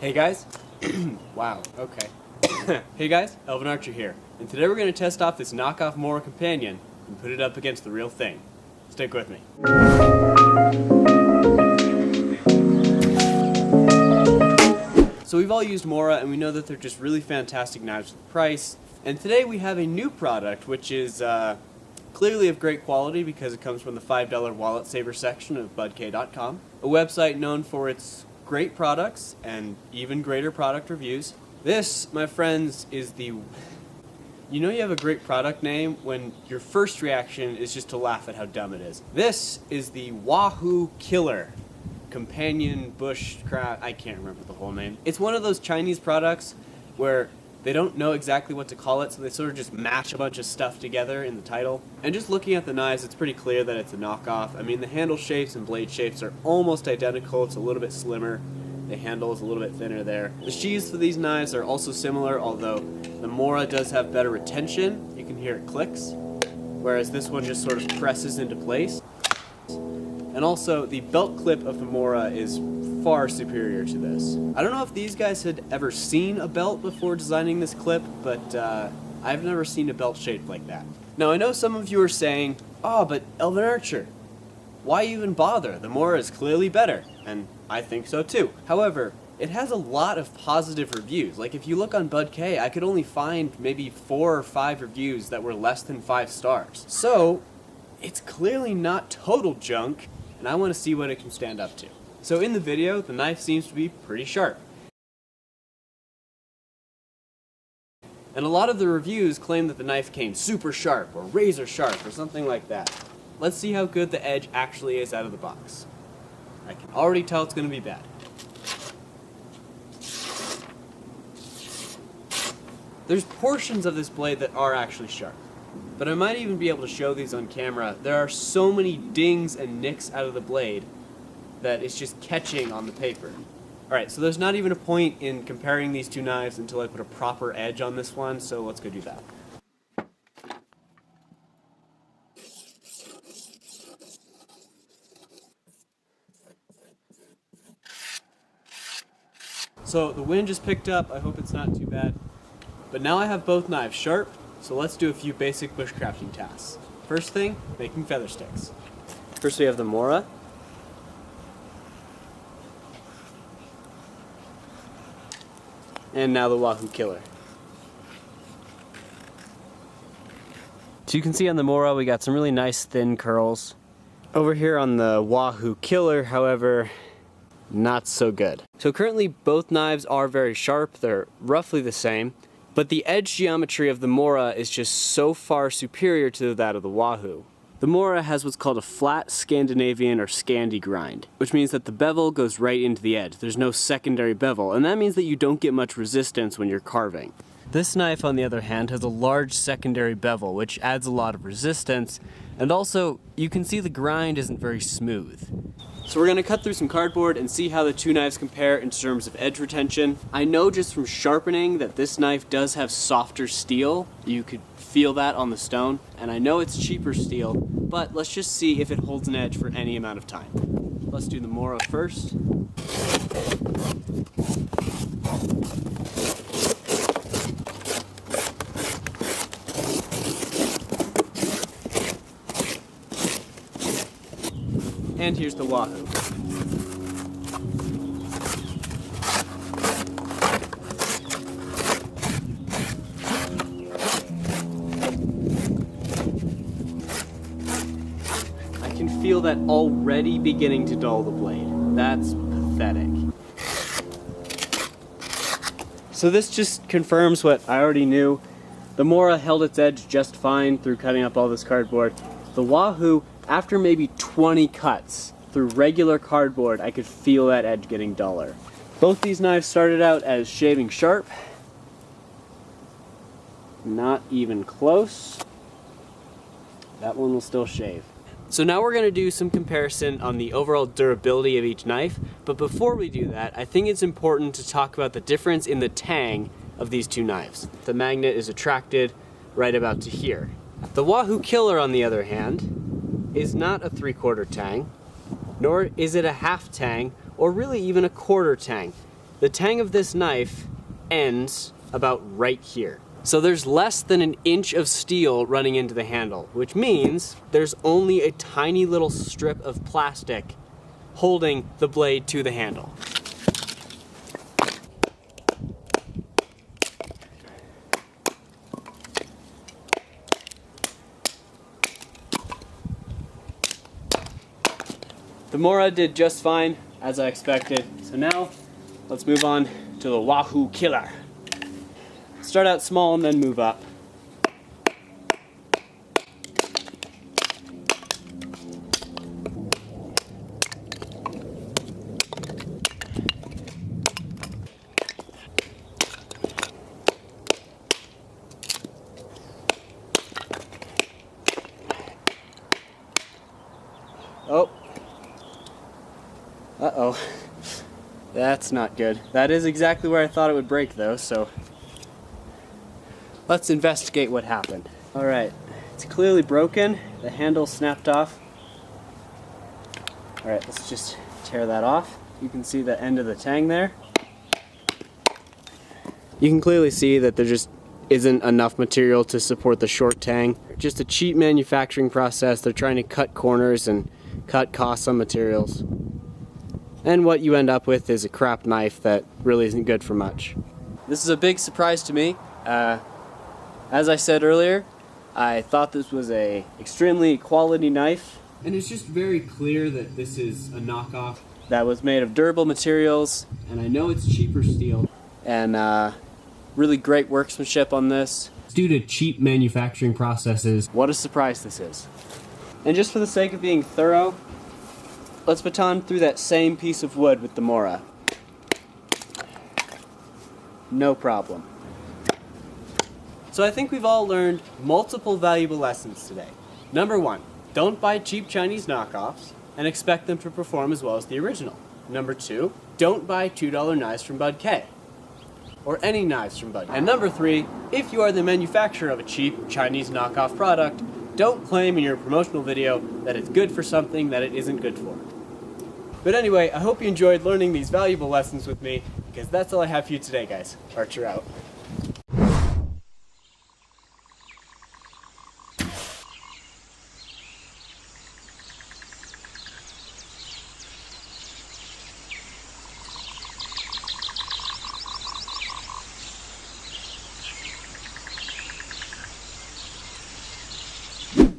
Hey guys. Wow, okay. Hey guys, Advntr Gear here, and today we're going to test off this Knockoff Mora companion and put it up against the real thing. Stick with me. So we've all used Mora and we know that they're just really fantastic knives for the price, and today we have a new product which is clearly of great quality because it comes from the $5 wallet saver section of budk.com, a website known for its great products and even greater product reviews. This, my friends, is the... You know you have a great product name when your first reaction is just to laugh at how dumb it is. This is the Wahoo Killer companion bushcraft... I can't remember the whole name. It's one of those Chinese products where they don't know exactly what to call it, so they sort of just mash a bunch of stuff together in the title. And just looking at the knives, it's pretty clear that it's a knockoff. I mean, the handle shapes and blade shapes are almost identical. It's a little bit slimmer. The handle is a little bit thinner there. The sheaths for these knives are also similar, although the Mora does have better retention. You can hear it clicks, whereas this one just sort of presses into place. And also, the belt clip of the Mora is far superior to this. I don't know if these guys had ever seen a belt before designing this clip, but I've never seen a belt shaped like that. Now, I know some of you are saying, oh, but Advntr, why even bother? The Mora is clearly better, and I think so too. However, it has a lot of positive reviews. Like, if you look on Budk, I could only find maybe 4 or 5 reviews that were less than 5 stars. So, it's clearly not total junk, and I want to see what it can stand up to. So in the video, the knife seems to be pretty sharp. And a lot of the reviews claim that the knife came super sharp, or razor sharp, or something like that. Let's see how good the edge actually is out of the box. I can already tell it's going to be bad. There's portions of this blade that are actually sharp, but I might even be able to show these on camera. There are so many dings and nicks out of the blade that it's just catching on the paper. Alright, so there's not even a point in comparing these two knives until I put a proper edge on this one, so let's go do that. So the wind just picked up, I hope it's not too bad. But now I have both knives sharp, so let's do a few basic bushcrafting tasks. First thing, making feather sticks. First we have the Mora. And now the Wahoo Killer. So you can see on the Mora we got some really nice thin curls. Over here on the Wahoo Killer, however, not so good. So currently both knives are very sharp, they're roughly the same, but the edge geometry of the Mora is just so far superior to that of the Wahoo. The Mora has what's called a flat Scandinavian or Scandi grind, which means that the bevel goes right into the edge. There's no secondary bevel, and that means that you don't get much resistance when you're carving. This knife, on the other hand, has a large secondary bevel, which adds a lot of resistance, and also, you can see the grind isn't very smooth. So we're going to cut through some cardboard and see how the two knives compare in terms of edge retention. I know just from sharpening that this knife does have softer steel. You could feel that on the stone. And I know it's cheaper steel, but let's just see if it holds an edge for any amount of time. Let's do the Mora first. And here's the Wahoo. I can feel that already beginning to dull the blade. That's pathetic. So this just confirms what I already knew. The Mora held its edge just fine through cutting up all this cardboard. The Wahoo, after maybe 20 cuts through regular cardboard, I could feel that edge getting duller. Both these knives started out as shaving sharp. Not even close. That one will still shave. So now we're going to do some comparison on the overall durability of each knife, but before we do that, I think it's important to talk about the difference in the tang of these two knives. The magnet is attracted right about to here. The Wahoo Killer, on the other hand, is not a 3/4 tang, nor is it a half tang, or really even a quarter tang. the tang of this knife ends about right here. So there's less than an inch of steel running into the handle, which means there's only a tiny little strip of plastic holding the blade to the handle. The Mora did just fine, as I expected. So now, let's move on to the Wahoo Killer. Start out small and then move up. Oh. Uh-oh. That's not good. That is exactly where I thought it would break though, so let's investigate what happened. Alright, it's clearly broken. The handle snapped off. Alright, let's just tear that off. You can see the end of the tang there. You can clearly see that there just isn't enough material to support the short tang. Just a cheap manufacturing process. They're trying to cut corners and cut costs on materials. And what you end up with is a crap knife that really isn't good for much. This is a big surprise to me. As I said earlier, I thought this was a extremely quality knife. And it's just very clear that this is a knockoff that was made of durable materials. And I know it's cheaper steel. And really great workmanship on this. It's due to cheap manufacturing processes. What a surprise this is. And just for the sake of being thorough, let's baton through that same piece of wood with the Mora. No problem. So I think we've all learned multiple valuable lessons today. Number 1, don't buy cheap Chinese knockoffs and expect them to perform as well as the original. Number 2, don't buy $2 knives from Bud K. Or any knives from Bud K. And number 3, if you are the manufacturer of a cheap Chinese knockoff product, don't claim in your promotional video that it's good for something that it isn't good for. But anyway, I hope you enjoyed learning these valuable lessons with me, because that's all I have for you today, guys. Archer out.